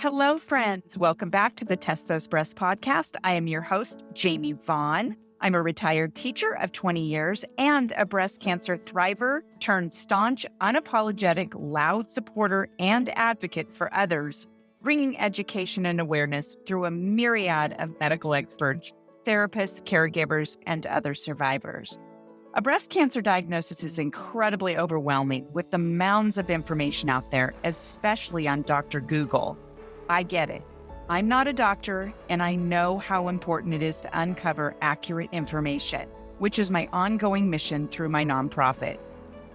Hello, friends. Welcome back to the Test Those Breasts podcast. I am your host, Jamie Vaughn. I'm a retired teacher of 20 years and a breast cancer thriver turned staunch, unapologetic, loud supporter and advocate for others, bringing education and awareness through a myriad of medical experts, therapists, caregivers, and other survivors. A breast cancer diagnosis is incredibly overwhelming with the mounds of information out there, especially on Dr. Google. I get it. I'm not a doctor, and I know how important it is to uncover accurate information, which is my ongoing mission through my nonprofit.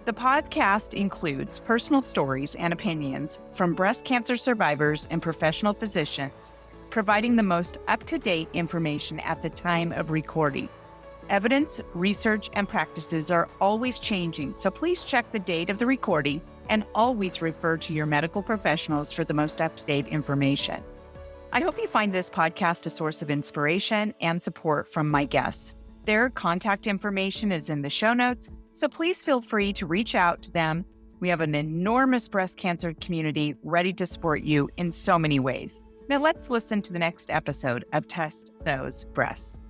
The podcast includes personal stories and opinions from breast cancer survivors and professional physicians, providing the most up-to-date information at the time of recording. Evidence, research, and practices are always changing, so please check the date of the recording and always refer to your medical professionals for the most up-to-date information. I hope you find this podcast a source of inspiration and support from my guests. Their contact information is in the show notes, so please feel free to reach out to them. We have an enormous breast cancer community ready to support you in so many ways. Now let's listen to the next episode of Test Those Breasts.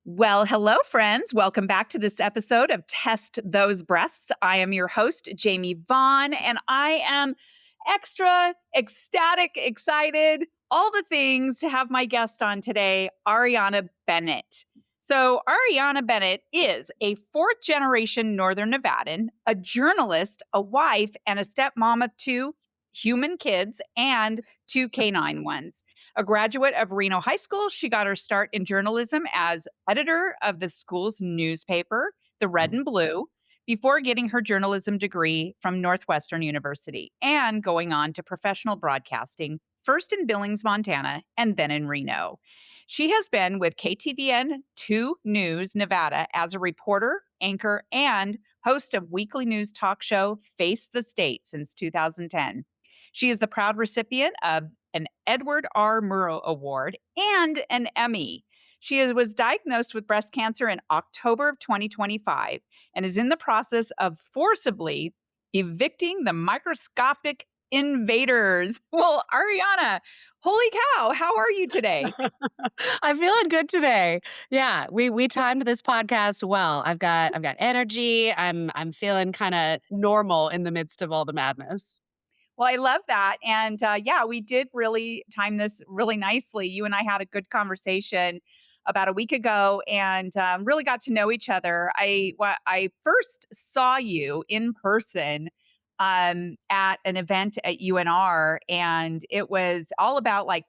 Well, hello, friends. Welcome back to this episode of Test Those Breasts. I am your host, Jamie Vaughn, and I am extra ecstatic, excited, all the things to have my guest on today, Arianna Bennett. So Arianna Bennett is a fourth-generation Northern Nevadan, a journalist, a wife, and a stepmom of two human kids and two canine ones. A graduate of Reno High School, she got her start in journalism as editor of the school's newspaper, The Red and Blue, before getting her journalism degree from Northwestern University and going on to professional broadcasting, first in Billings, Montana, and then in Reno. She has been with KTVN 2 News Nevada as a reporter, anchor, and host of weekly news talk show Face the State since 2010. She is the proud recipient of an Edward R. Murrow Award and an Emmy. She was diagnosed with breast cancer in October of 2025 and is in the process of forcibly evicting the microscopic invaders. Well, Arianna, holy cow, how are you today? I'm feeling good today. Yeah, we timed this podcast well. I've got energy. I'm feeling kind of normal in the midst of all the madness. Well, I love that. And yeah, we did really time this really nicely. You and I had a good conversation about a week ago and really got to know each other. I first saw you in person at an event at UNR, and it was all about like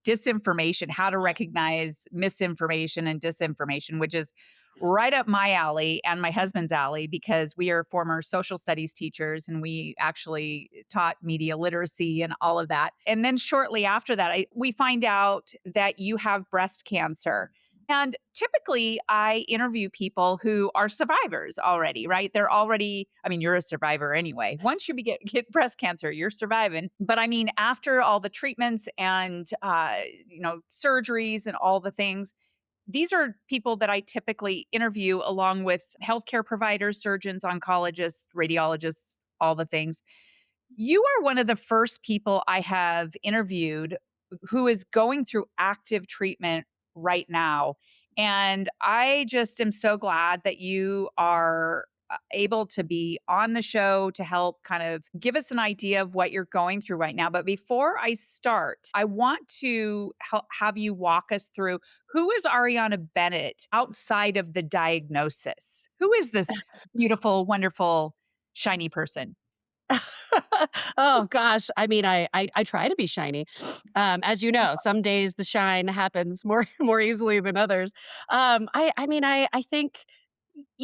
disinformation, how to recognize misinformation and disinformation, which is right up my alley and my husband's alley because we are former social studies teachers and we actually taught media literacy and all of that. And then shortly after that, we find out that you have breast cancer. And typically, I interview people who are survivors already, right? They're already, I mean, you're a survivor anyway. Once you get breast cancer, you're surviving. But I mean, after all the treatments and, surgeries and all the things, these are people that I typically interview along with healthcare providers, surgeons, oncologists, radiologists, all the things. You are one of the first people I have interviewed who is going through active treatment right now. And I just am so glad that you are able to be on the show to help kind of give us an idea of what you're going through right now. But before I start, I want to have you walk us through who is Arianna Bennett outside of the diagnosis? Who is this beautiful, wonderful, shiny person? Oh gosh, I mean, I try to be shiny. As you know, some days the shine happens more easily than others. I think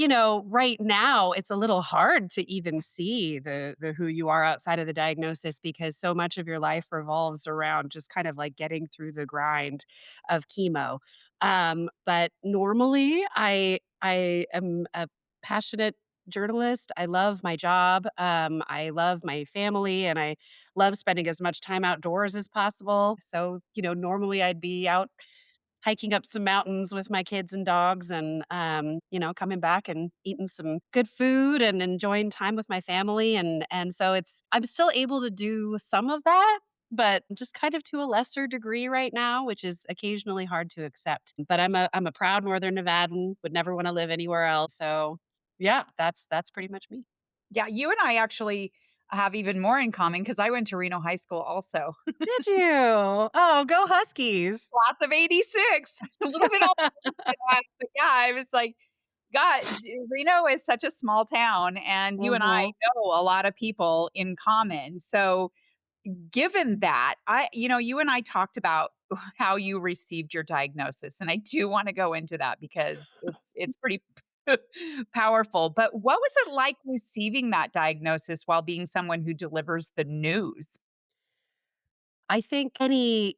right now it's a little hard to even see the who you are outside of the diagnosis because so much of your life revolves around just kind of like getting through the grind of chemo. But normally I am a passionate journalist. I love my job. I love my family and I love spending as much time outdoors as possible. So, normally I'd be out hiking up some mountains with my kids and dogs and, coming back and eating some good food and enjoying time with my family. And so I'm still able to do some of that, but just kind of to a lesser degree right now, which is occasionally hard to accept. But I'm a proud Northern Nevadan, would never want to live anywhere else. So yeah, that's pretty much me. Yeah, you and I actually have even more in common because I went to Reno High School also. Did you? Oh, go Huskies. Lots of 86, a little bit older than us, but yeah, I was like, God, Reno is such a small town, and you and I Mhm. know a lot of people in common. So, given that, you and I talked about how you received your diagnosis, and I do want to go into that because it's pretty powerful. But what was it like receiving that diagnosis while being someone who delivers the news? I think any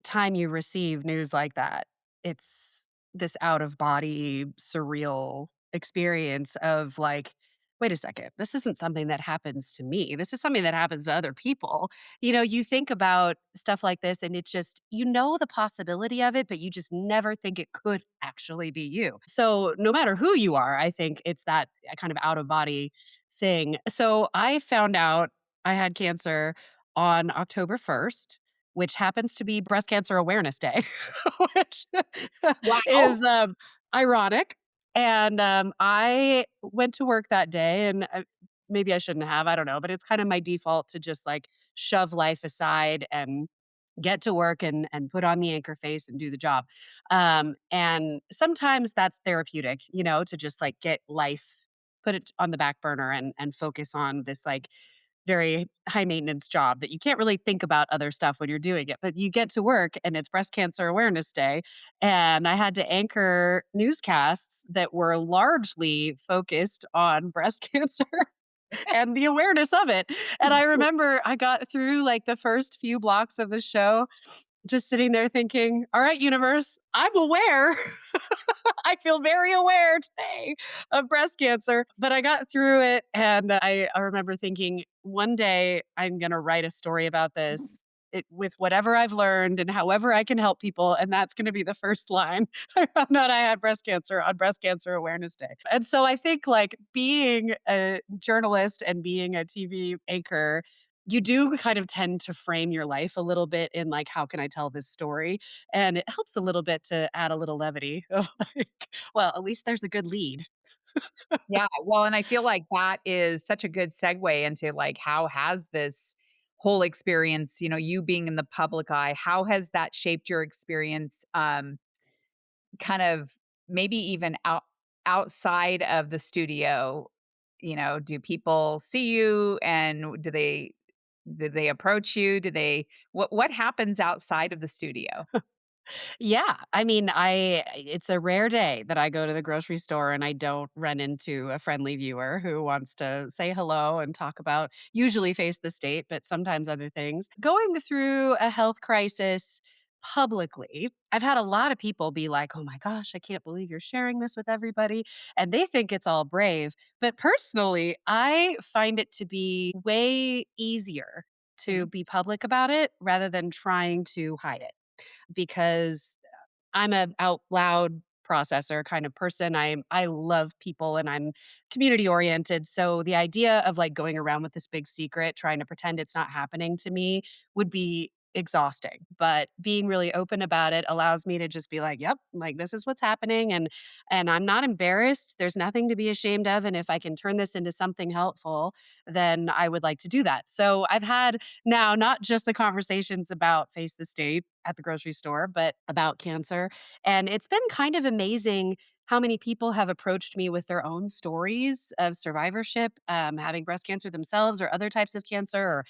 time you receive news like that, it's this out of body surreal experience of like, wait a second, this isn't something that happens to me. This is something that happens to other people. You think about stuff like this and it's just, the possibility of it, but you just never think it could actually be you. So no matter who you are, I think it's that kind of out of body thing. So I found out I had cancer on October 1st, which happens to be Breast Cancer Awareness Day, which Wow. is, ironic, and, I went to work that day, and, maybe I shouldn't have, I don't know, but it's kinda my default to just, like, shove life aside and get to work and put on the anchor face and do the job, and sometimes that's therapeutic, to just, like, get life put it on the back burner and focus on this, like, very high maintenance job that you can't really think about other stuff when you're doing it, but you get to work and it's Breast Cancer Awareness Day, and I had to anchor newscasts that were largely focused on breast cancer and the awareness of it, and I remember I got through, like, the first few blocks of the show just sitting there thinking, "All right, universe, I'm aware." I feel very aware today of breast cancer, but I got through it, and I remember thinking, "One day, I'm gonna write a story about this, with whatever I've learned and however I can help people, and that's gonna be the first line." I found out I had breast cancer on Breast Cancer Awareness Day. And so I think, like, being a journalist and being a TV anchor, you do kind of tend to frame your life a little bit in, like, "How can I tell this story?" And it helps a little bit to add a little levity of like, well, at least there's a good lead. Yeah, well, and I feel like that is such a good segue into, like, how has this whole experience, you being in the public eye, how has that shaped your experience, kind of maybe even outside of the studio? Do people see you, and do they approach you? Do they what happens outside of the studio? Yeah, I mean, I it's a rare day that I go to the grocery store and I don't run into a friendly viewer who wants to say hello and talk about usually face the state, but sometimes other things. Going through a health crisis publicly, I've had a lot of people be like, "Oh my gosh, I can't believe you're sharing this with everybody." And they think it's all brave, but personally, I find it to be way easier to Mhm. be public about it rather than trying to hide it because I'm a out loud processor kind of person. I love people and I'm community oriented. So the idea of like going around with this big secret, trying to pretend it's not happening to me would be exhausting. But being really open about it allows me to just be like, "Yep, like this is what's happening and I'm not embarrassed. There's nothing to be ashamed of and if I can turn this into something helpful, then I would like to do that." So I've had now not just the conversations about face the state at the grocery store, but about cancer. And it's been kind of amazing how many people have approached me with their own stories of survivorship, having breast cancer themselves or other types of cancer, or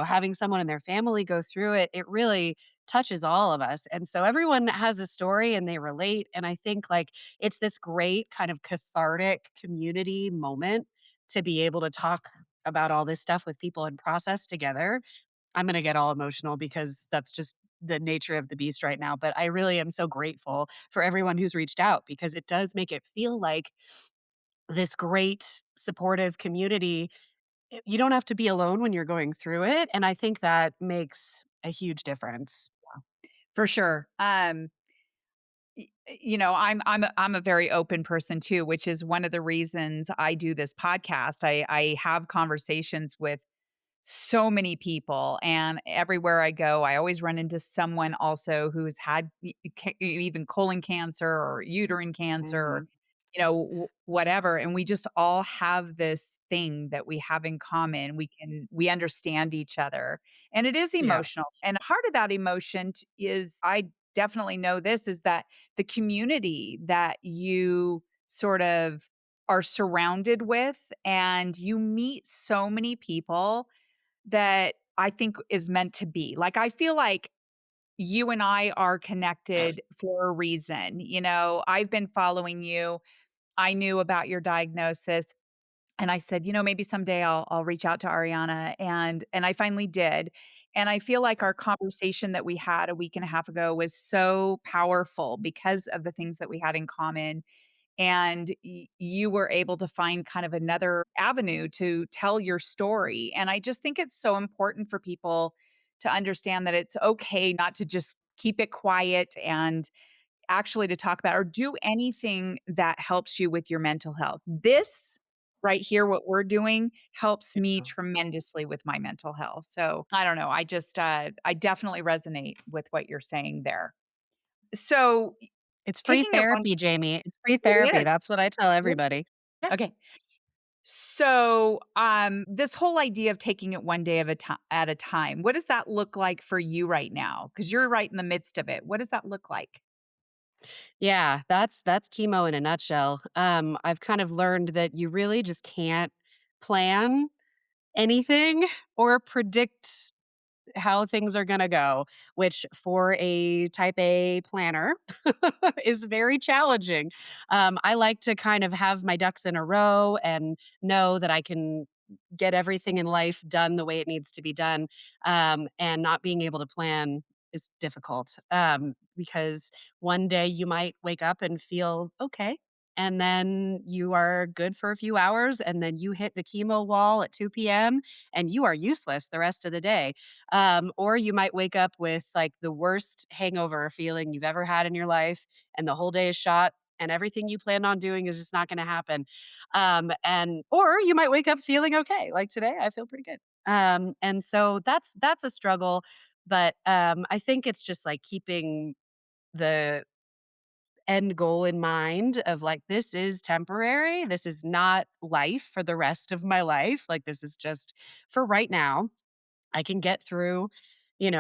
having someone in their family go through it. It really touches all of us. And so everyone has a story and they relate. And I think like it's this great kind of cathartic community moment to be able to talk about all this stuff with people and process together. I'm gonna get all emotional because that's just the nature of the beast right now, but I really am so grateful for everyone who's reached out because it does make it feel like this great supportive community. You don't have to be alone when you're going through it, and I think that makes a huge difference. For sure. I'm a very open person too, which is one of the reasons I do this podcast. I have conversations with so many people, and everywhere I go, I always run into someone also who's had even colon cancer or uterine cancer or, Mhm. whatever. And we just all have this thing that we have in common. We understand each other, and it is Yeah. emotional. And part of that emotion is, I definitely know this, is that the community that you sort of are surrounded with, and you meet so many people that I think is meant to be. Like, I feel like you and I are connected for a reason. I've been following you. I knew about your diagnosis, and I said, maybe someday I'll reach out to Ariana, and I finally did. And I feel like our conversation that we had a week and a half ago was so powerful because of the things that we had in common, and you were able to find kind of another avenue to tell your story. And I just think it's so important for people to understand that it's okay not to just keep it quiet, and actually to talk about or do anything that helps you with your mental health. This right here, what we're doing, helps me Yeah. tremendously with my mental health. So I don't know. I definitely resonate with what you're saying there. So It's free taking it one, therapy, Jamie. It's free it therapy. is. That's what I tell Yeah. everybody. Yeah. Okay. So, this whole idea of taking it one day of a at a time, what does that look like for you right now? Because you're right in the midst of it. What does that look like? Yeah, that's chemo in a nutshell. I've kind of learned that you really just can't plan anything or predict how things are gonna go, which for a type A planner is very challenging. I like to kind of have my ducks in a row and know that I can get everything in life done the way it needs to be done. And not being able to plan is difficult because one day you might wake up and feel okay. And then you are good for a few hours, and then you hit the chemo wall at 2 p.m. and you are useless the rest of the day. Or you might wake up with like the worst hangover feeling you've ever had in your life, and the whole day is shot, and everything you planned on doing is just not going to happen. And or you might wake up feeling okay. Like today, I feel pretty good. And so that's a struggle, but I think it's just like keeping the end goal in mind of like this is temporary. This is not life for the rest of my life. Like this is just for right now. I can get through,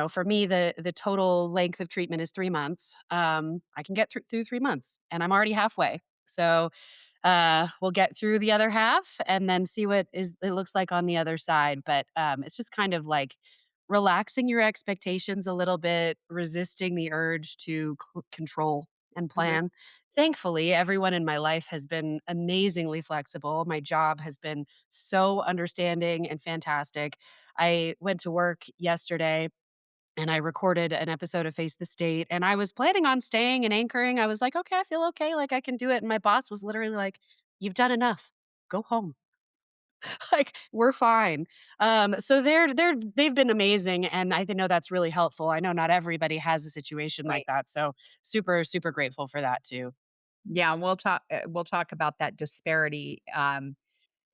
for me, the total length of treatment is 3 months. I can get through 3 months, and I'm already halfway. So we'll get through the other half and then see what is it looks like on the other side. But it's just kind of like relaxing your expectations a little bit, resisting the urge to control and Mhm. plan. Thankfully, everyone in my life has been amazingly flexible. My job has been so understanding and fantastic. I went to work yesterday and I recorded an episode of Face the State, and I was planning on staying and anchoring. I was like, "Okay, I feel okay, like, I can do it," and my boss was literally like, "You've done enough. Go home." Like, "We're fine." So they've been amazing, and I know that's really helpful. I know not everybody has a situation like Right. that, so super, super grateful for that too. Yeah, and we'll talk about that disparity,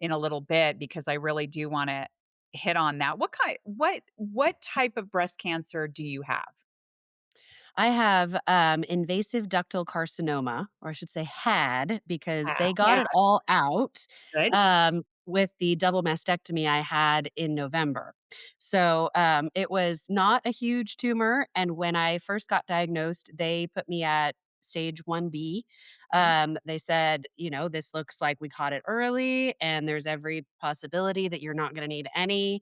in a little bit, because I really do wanna hit on that. What type of breast cancer do you have? I have, invasive ductal carcinoma, or I should say had, because Ah, they got yeah, it all out, good. with the double mastectomy I had in November. So, it was not a huge tumor, and when I first got diagnosed, they put me at stage 1B. Mhm. They said, "This looks like we caught it early, and there's every possibility that you're not gonna need any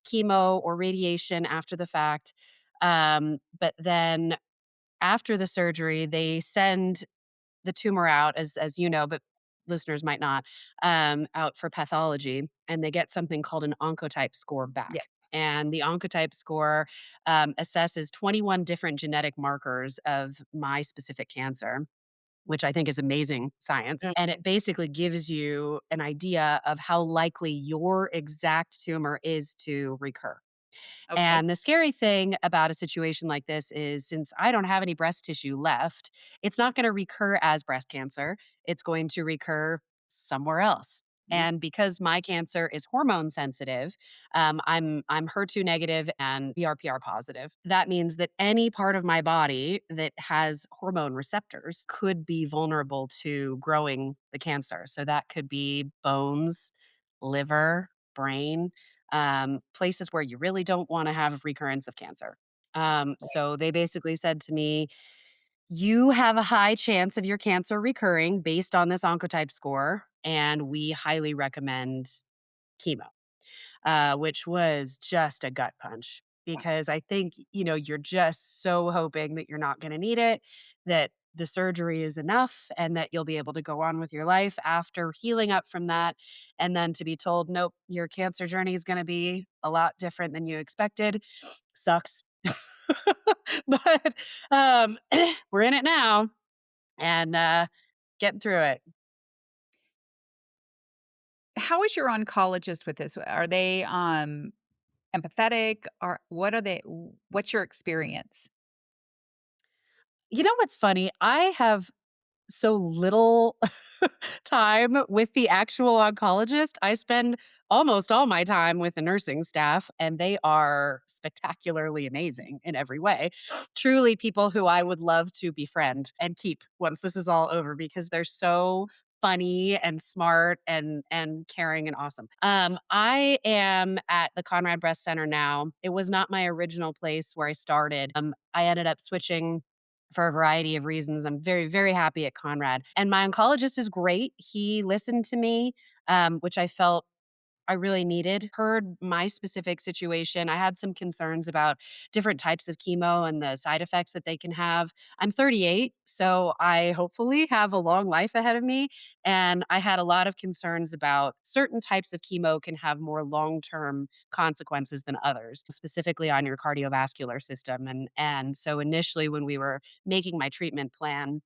chemo or radiation after the fact." But then after the surgery, they send the tumor out as you know, but listeners might not, out for pathology, and they get something called an oncotype score Yeah. back. And the oncotype score assesses 21 different genetic markers of my specific cancer, which I think is amazing science. And Mhm. it basically gives you an idea of how likely your exact tumor is to recur. Okay. And the scary thing about a situation like this is since I don't have any breast tissue left, it's not going to recur as breast cancer. It's going to recur somewhere else. Ooh. And because my cancer is hormone sensitive, I'm HER2 negative and BRPR positive. That means that any part of my body that has hormone receptors could be vulnerable to growing the cancer. So that could be bones, liver, brain, places where you really don't want to have recurrence of cancer. So they basically said to me, you have a high chance of your cancer recurring based on this oncotype score, and we highly recommend chemo, which was just a gut punch because I think, you're just so hoping that you're not going to need it, that the surgery is enough, and that you'll be able to go on with your life after healing up from that. And then to be told, nope, your cancer journey is going to be a lot different than you expected sucks. But we're in it now and getting through it. How is your oncologist with this? Are they, empathetic? Or what are they what's your experience? You know what's funny? I have so little time with the actual oncologist. I spend almost all my time with the nursing staff, and they are spectacularly amazing in every way. Truly, people who I would love to befriend and keep once this is all over because they're so funny and smart and caring and awesome. I am at the Conrad Breast Center now. It was not my original place where I started. I ended up switching for a variety of reasons. I'm very, very happy at Conrad. And my oncologist is great. He listened to me, which I felt I really needed, heard my specific situation. I had some concerns about different types of chemo and the side effects that they can have. I'm 38, so I hopefully have a long life ahead of me. And I had a lot of concerns about certain types of chemo can have more long term consequences than others, specifically on your cardiovascular system. And so initially, when we were making my treatment plan,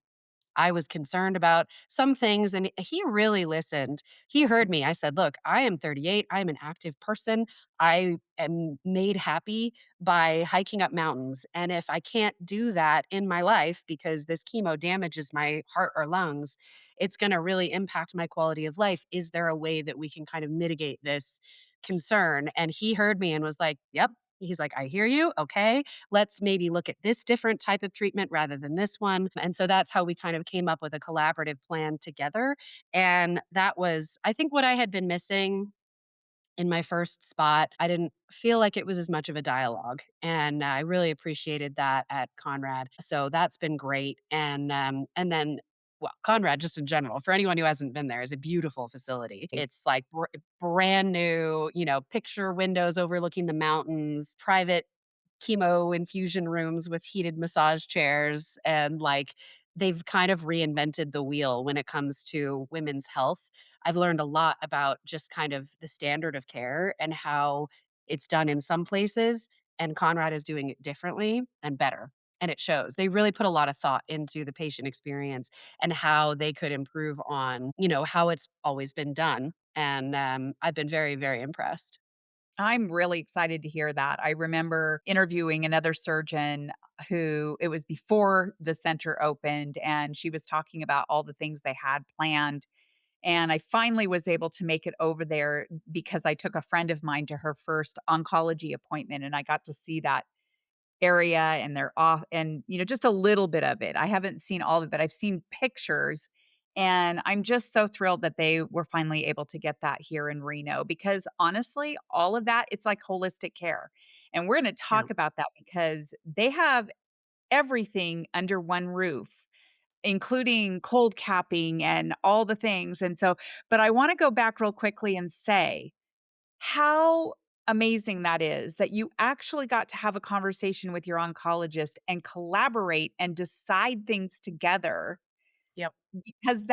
I was concerned about some things and he really listened. He heard me. I said, "Look, I am 38. I'm an active person. I am made happy by hiking up mountains. And if I can't do that in my life because this chemo damages my heart or lungs, it's going to really impact my quality of life. Is there a way that we can kind of mitigate this concern?" And he heard me and was like, "Yep." He's like, "I hear you. Okay, let's maybe look at this different type of treatment rather than this one." And so that's how we kind of came up with a collaborative plan together. And that was, I think, what I had been missing in my first spot. I didn't feel like it was as much of a dialogue, and I really appreciated that at Conrad. So that's been great. And then, well, Conrad just in general, for anyone who hasn't been there, is a beautiful facility. It's like brand new, picture windows overlooking the mountains, private chemo infusion rooms with heated massage chairs, and like they've kind of reinvented the wheel when it comes to women's health. I've learned a lot about just kind of the standard of care and how it's done in some places, and Conrad is doing it differently and better. And it shows. They really put a lot of thought into the patient experience and how they could improve on, how it's always been done. And I've been very, very impressed. I'm really excited to hear that. I remember interviewing another surgeon who it was before the center opened, and she was talking about all the things they had planned. And I finally was able to make it over there because I took a friend of mine to her first oncology appointment, and I got to see that area and they're off and, just a little bit of it. I haven't seen all of it, but I've seen pictures, and I'm just so thrilled that they were finally able to get that here in Reno because honestly, all of that, it's like holistic care. And we're gonna Yeah. talk about that because they have everything under one roof, including cold capping and all the things. And so, but I wanna go back real quickly and say how amazing that is that you actually got to have a conversation with your oncologist and collaborate and decide things together Yep. because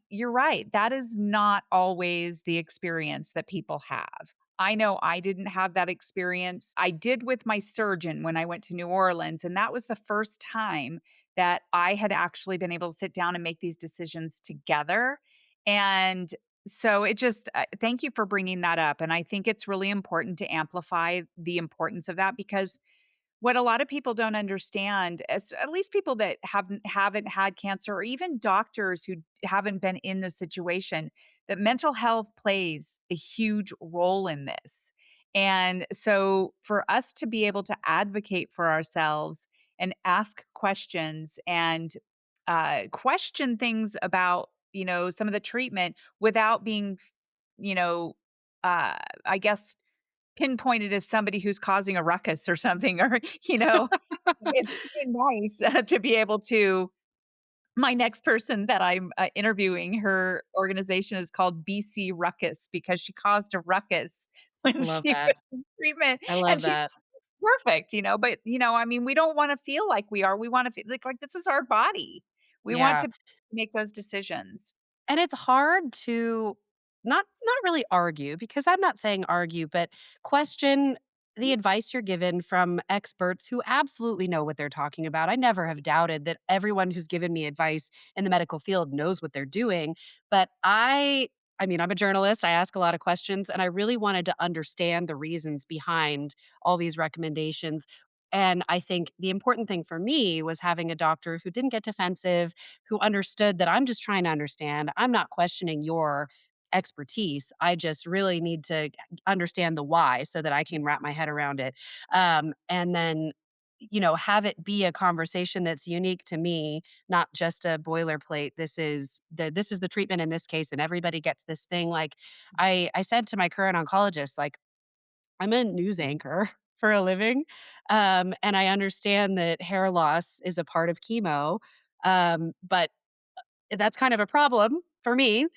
you're right, that is not always the experience that people have. I know I didn't have that experience. I did with my surgeon when I went to New Orleans, and that was the first time that I had actually been able to sit down and make these decisions together. And So it just thank you for bringing that up, and I think it's really important to amplify the importance of that because what a lot of people don't understand, as at least people that haven't had cancer or even doctors who haven't been in the situation, that mental health plays a huge role in this. And so for us to be able to advocate for ourselves and ask questions and question things about, some of the treatment without being, you know, I guess pinpointed as somebody who's causing a ruckus or something or, it's really nice, to be able to my next person that I'm, interviewing, her organization is called BC Ruckus because she caused a ruckus when I love she that. was in treatment, I love and she's that. perfect, but, I mean, we don't wanna feel like we are, we wanna feel like this is our body. We want Yeah. to make those decisions. And it's hard to not really argue, because I'm not saying argue, but question the advice you're given from experts who absolutely know what they're talking about. I never have doubted that everyone who's given me advice in the medical field knows what they're doing, but I mean, I'm a journalist, I ask a lot of questions, and I really wanted to understand the reasons behind all these recommendations. And I think the important thing for me was having a doctor who didn't get defensive, who understood that I'm just trying to understand. I'm not questioning your expertise. I just really need to understand the why so that I can wrap my head around it. And then, have it be a conversation that's unique to me, not just a boilerplate. This is the treatment in this case, and everybody gets this thing. Like I said to my current oncologist, like, I'm a news anchor for a living, and I understand that hair loss is a part of chemo, but that's kind of a problem for me,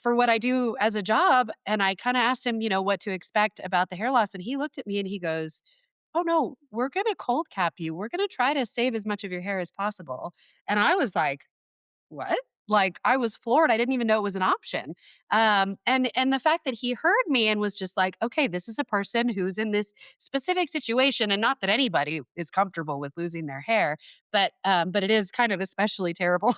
for what I do as a job. And I kind of asked him, what to expect about the hair loss. And he looked at me and he goes, "Oh, no, we're going to cold cap you. We're going to try to save as much of your hair as possible." And I was like, "What?" Like, I was floored. I didn't even know it was an option. And the fact that he heard me and was just like, "Okay, this is a person who's in this specific situation," and not that anybody is comfortable with losing their hair, but it is kind of especially terrible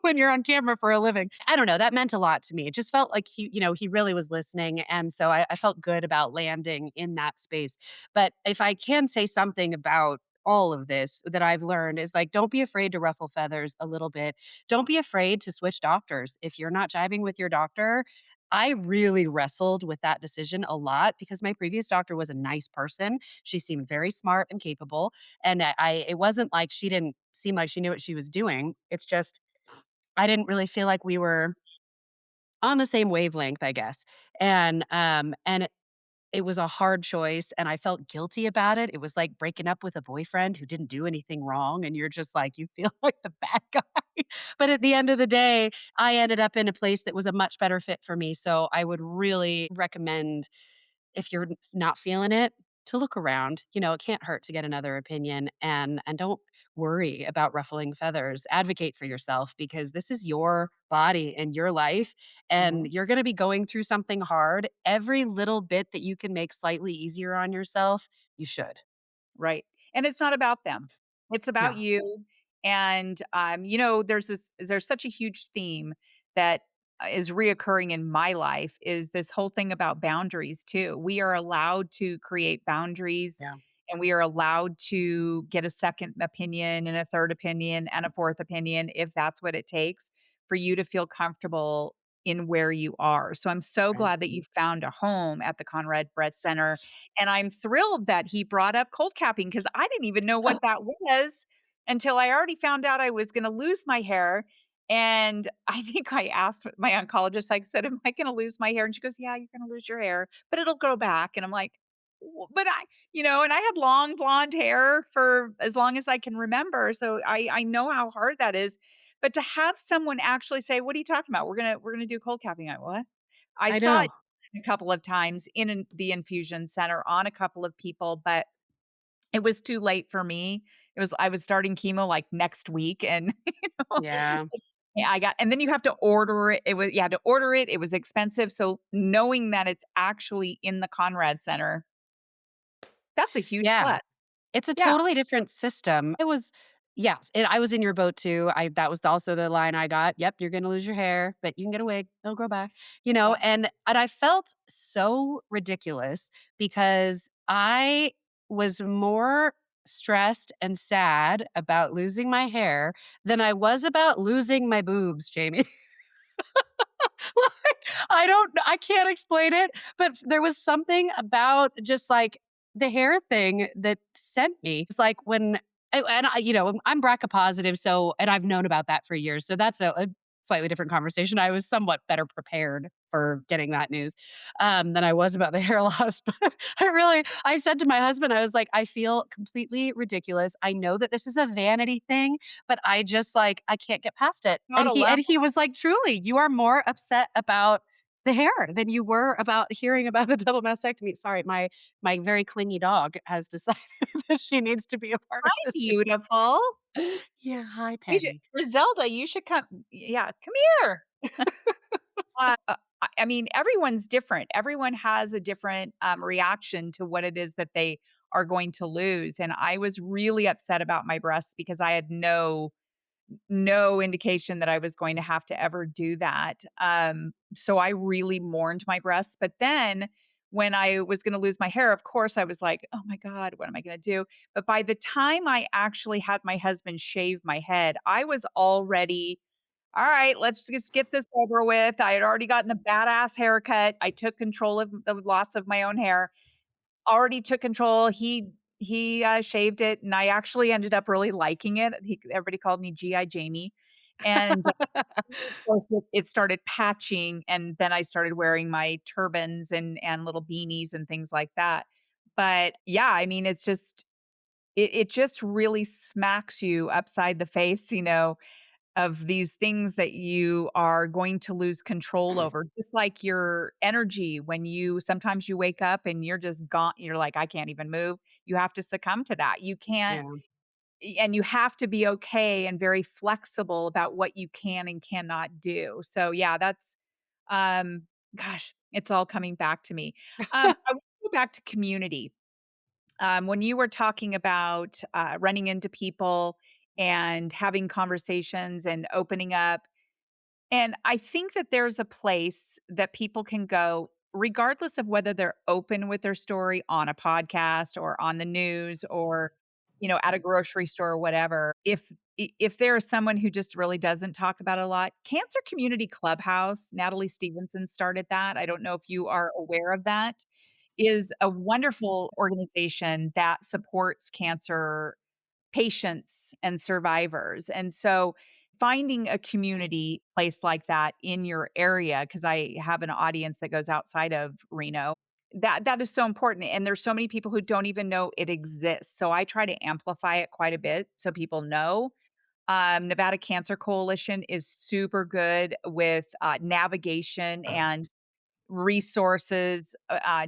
when you're on camera for a living. I don't know, that meant a lot to me. It just felt like he really was listening, and so I felt good about landing in that space. But if I can say something about all of this that I've learned is, like, don't be afraid to ruffle feathers a little bit. Don't be afraid to switch doctors. If you're not jiving with your doctor, I really wrestled with that decision a lot because my previous doctor was a nice person. She seemed very smart and capable, and it wasn't like she didn't seem like she knew what she was doing. It's just I didn't really feel like we were on the same wavelength, I guess. And it was a hard choice, and I felt guilty about it. It was like breaking up with a boyfriend who didn't do anything wrong, and you're just like, you feel like the bad guy. But at the end of the day, I ended up in a place that was a much better fit for me. So I would really recommend, if you're not feeling it, to look around. It can't hurt to get another opinion, and don't worry about ruffling feathers. Advocate for yourself, because this is your body and your life, and you're Yes. going to be going through something hard. Every little bit that you can make slightly easier on yourself, you should. Right. And it's not about them. It's about No. you. And there's such a huge theme that is reoccurring in my life is this whole thing about boundaries too. We are allowed to create boundaries Yeah. and we are allowed to get a second opinion and a third opinion and a fourth opinion if that's what it takes for you to feel comfortable in where you are. So I'm so Right. glad that you found a home at the Conrad Brett Center and I'm thrilled that he brought up cold capping because I didn't even know what that was until I already found out I was gonna lose my hair. And I think I asked my oncologist, I said, "Am I gonna lose my hair?" And she goes, "Yeah, you're gonna lose your hair, but it'll grow back." And I'm like, But and I had long blonde hair for as long as I can remember. So I know how hard that is. But to have someone actually say, "What are you talking about? We're gonna do cold capping." I what? I I saw it know. a couple of times the infusion center on a couple of people, but it was too late for me. I was starting chemo, like, next week, and, Yeah. yeah, and then you have to order it. You had to order it, it was expensive, so knowing that it's actually in the Conrad Center, that's a huge Yeah. plus. It's a Yeah. totally different system. Yes, and I was in your boat too. I That was also the line I got. "Yep, you're gonna lose your hair, but you can get a wig. It'll grow back." Yeah. And I felt so ridiculous because I was more stressed and sad about losing my hair than I was about losing my boobs, Jamie. Like, I can't explain it, but there was something about just, like, the hair thing that sent me. It's like when and I I'm BRCA positive, so and I've known about that for years, so that's a slightly different conversation. I was somewhat better prepared for getting that news, than I was about the hair loss, but I said to my husband, I was like, "I feel completely ridiculous. I know that this is a vanity thing, but I just, like, I can't get past it." Not alone. And he was like, "Truly, you are more upset about the hair than you were about hearing about the double mastectomy." Sorry, my very clingy dog has decided that she needs to be a part of Hi, this. beautiful. Yeah, hi, You should Penny. Griselda, you should come yeah, come here. I mean, everyone's different. Everyone has a different, reaction to what it is that they are going to lose, and I was really upset about my breasts because I had no indication that I was going to have to ever do that. So I really mourned my breasts. But then when I was going to lose my hair, of course, I was like, oh my God, what am I going to do? But by the time I actually had my husband shave my head, I was already, all right, let's just get this over with. I had already gotten a badass haircut. I took control of the loss of my own hair, already took control. He shaved it, and I actually ended up really liking it. Everybody called me GI Jamie, and, of course, it started patching, and then I started wearing my turbans and little beanies and things like that. But, yeah, I mean, it just really smacks you upside the face, of these things that you are going to lose control over, just like your energy when sometimes you wake up and you're just gone, you're like, "I can't even move." You have to succumb to that. You can't Yeah. and you have to be okay and very flexible about what you can and cannot do. So, yeah, um gosh, it's all coming back to me. I want to go back to community. When you were talking about, running into people and having conversations and opening up, and I think that there's a place that people can go regardless of whether they're open with their story on a podcast or on the news or, at a grocery store or whatever. If there is someone who just really doesn't talk about it a lot, Cancer Community Clubhouse, Natalie Stevenson started that. I don't know if you are aware of that. Is a wonderful organization that supports cancer patients and survivors. And so finding a community place like that in your area, because I have an audience that goes outside of Reno, that is so important. And there's so many people who don't even know it exists. So I try to amplify it quite a bit so people know. Nevada Cancer Coalition is super good with navigation and resources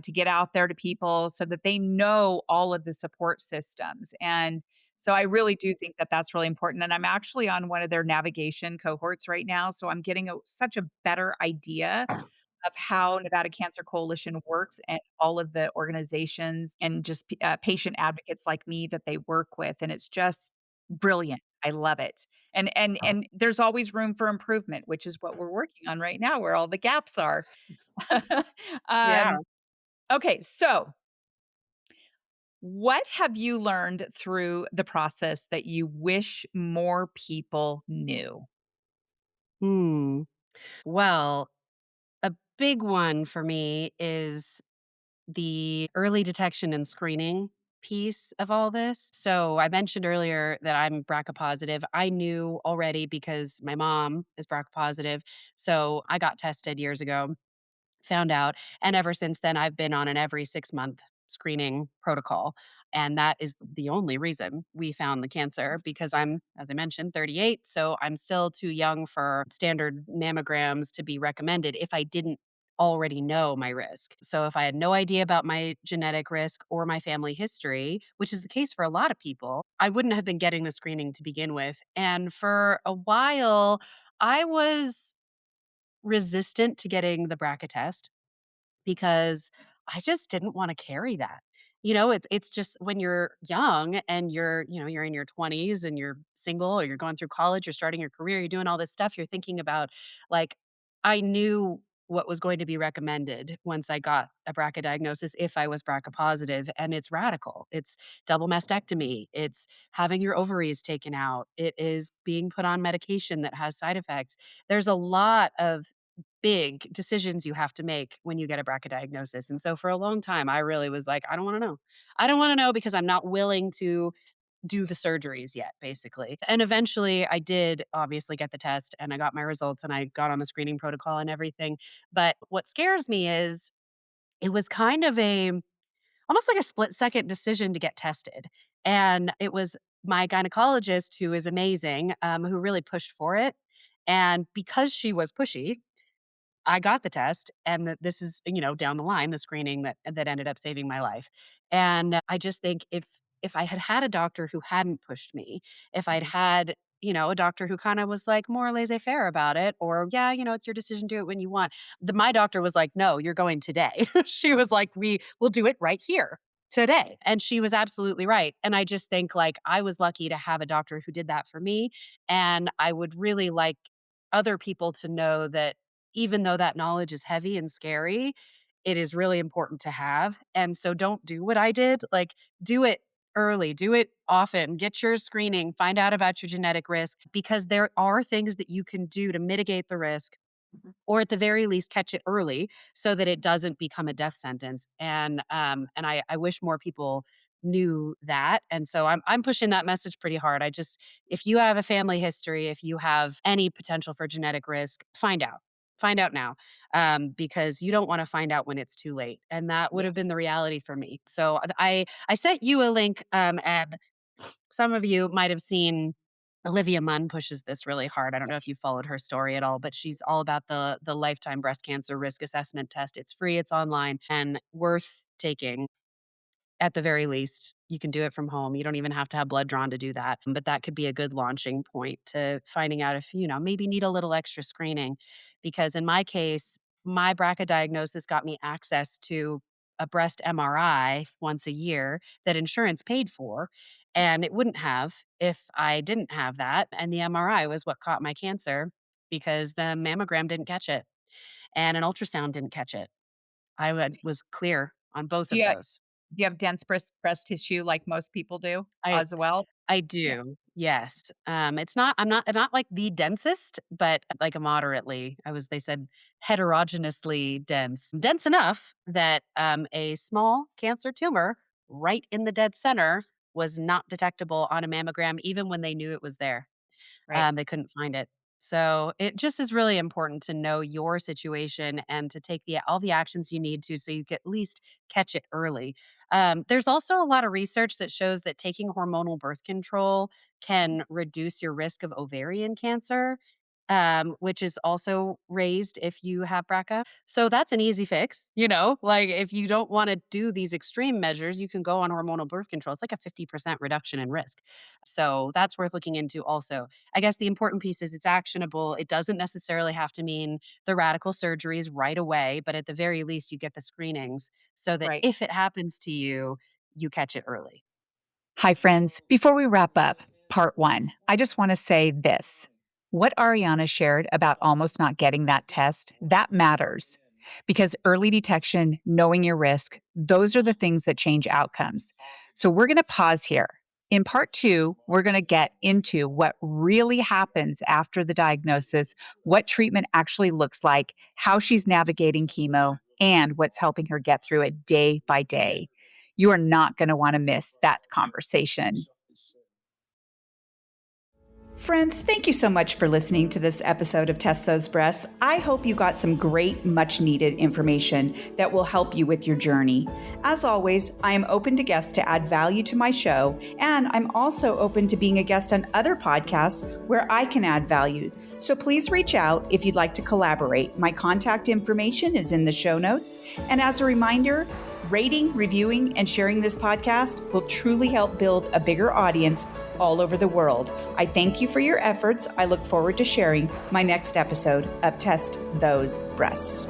to get out there to people so that they know all of the support systems. And so I really do think that that's really important. And I'm actually on one of their navigation cohorts right now. So I'm getting such a better idea of how Nevada Cancer Coalition works and all of the organizations and just patient advocates like me that they work with. And it's just brilliant. I love it. And there's always room for improvement, which is what we're working on right now, where all the gaps are. Yeah. Um, okay, so what have you learned through the process that you wish more people knew? Hmm. Well, a big one for me is the early detection and screening piece of all this. So I mentioned earlier that I'm BRCA positive. I knew already because my mom is BRCA positive. So I got tested years ago, found out, and ever since then I've been on an every 6-month screening protocol. And that is the only reason we found the cancer because I'm, as I mentioned, 38. So I'm still too young for standard mammograms to be recommended if I didn't already know my risk. So if I had no idea about my genetic risk or my family history, which is the case for a lot of people, I wouldn't have been getting the screening to begin with. And for a while, I was resistant to getting the BRCA test because I just didn't wanna carry that. it's just when you're young and you're in your 20s and you're single or you're going through college, you're starting your career, you're doing all this stuff, you're thinking about like I knew what was going to be recommended once I got a BRCA diagnosis if I was BRCA positive, and it's radical. It's double mastectomy, it's having your ovaries taken out, it is being put on medication that has side effects. There's a lot of big decisions you have to make when you get a BRCA diagnosis. And so for a long time, I really was like, I don't want to know. I don't want to know because I'm not willing to do the surgeries yet, basically. And eventually I did obviously get the test and I got my results and I got on the screening protocol and everything. But what scares me is it was kind of almost like a split second decision to get tested. And it was my gynecologist, who is amazing, who really pushed for it. And because she was pushy, I got the test, and that this is, down the line, the screening that ended up saving my life. And I just think if I had had a doctor who hadn't pushed me, if I'd had, a doctor who kind of was like more laissez-faire about it, or yeah, it's your decision, do it when you want. My doctor was like, no, you're going today. She was like, we will do it right here today. And she was absolutely right. And I just think like I was lucky to have a doctor who did that for me. And I would really like other people to know that even though that knowledge is heavy and scary, it is really important to have. And so don't do what I did. Like, do it early, do it often, get your screening, find out about your genetic risk, because there are things that you can do to mitigate the risk or at the very least catch it early so that it doesn't become a death sentence. And I wish more people knew that. And so I'm pushing that message pretty hard. If you have a family history, if you have any potential for genetic risk, find out. Find out now, because you don't want to find out when it's too late, and that would have been Yes. the reality for me. So I sent you a link, and some of you might have seen Olivia Munn pushes this really hard. I don't know if you followed her story at all, but she's all about the lifetime breast cancer risk assessment test. It's free, it's online, and worth taking at the very least. You can do it from home. You don't even have to have blood drawn to do that. But that could be a good launching point to finding out if, maybe need a little extra screening. Because in my case, my BRCA diagnosis got me access to a breast MRI once a year that insurance paid for. And it wouldn't have if I didn't have that. And the MRI was what caught my cancer because the mammogram didn't catch it and an ultrasound didn't catch it. was clear on both Do of you those. do you have dense breast tissue like most people do I as well? I Yes. do, yes. It's not I'm not like the densest, but like a moderately, they said heterogeneously dense. Dense enough that, a small cancer tumor right in the dead center was not detectable on a mammogram even when they knew it was there. Right. They couldn't find it. So it just is really important to know your situation and to take all the actions you need to so you can at least catch it early. There's also a lot of research that shows that taking hormonal birth control can reduce your risk of ovarian cancer, which is also raised if you have BRCA. So that's an easy fix, like if you don't want to do these extreme measures, you can go on hormonal birth control. It's like a 50% reduction in risk. So that's worth looking into also. I guess the important piece is it's actionable. It doesn't necessarily have to mean the radical surgeries right away, but at the very least, you get the screenings so that Right. if it happens to you, you catch it early. Hi, friends. Before we wrap up part one, I just want to say this. What Ariana shared about almost not getting that test, that matters because early detection, knowing your risk, those are the things that change outcomes. So we're going to pause here. In part two, we're going to get into what really happens after the diagnosis, what treatment actually looks like, how she's navigating chemo, and what's helping her get through it day by day. You are not going to want to miss that conversation. Friends, thank you so much for listening to this episode of Test Those Breasts. I hope you got some great, much needed information that will help you with your journey. As always, I am open to guests to add value to my show, and I'm also open to being a guest on other podcasts where I can add value. So please reach out if you'd like to collaborate. My contact information is in the show notes. And as a reminder, rating, reviewing, and sharing this podcast will truly help build a bigger audience all over the world. I thank you for your efforts. I look forward to sharing my next episode of Test Those Breasts.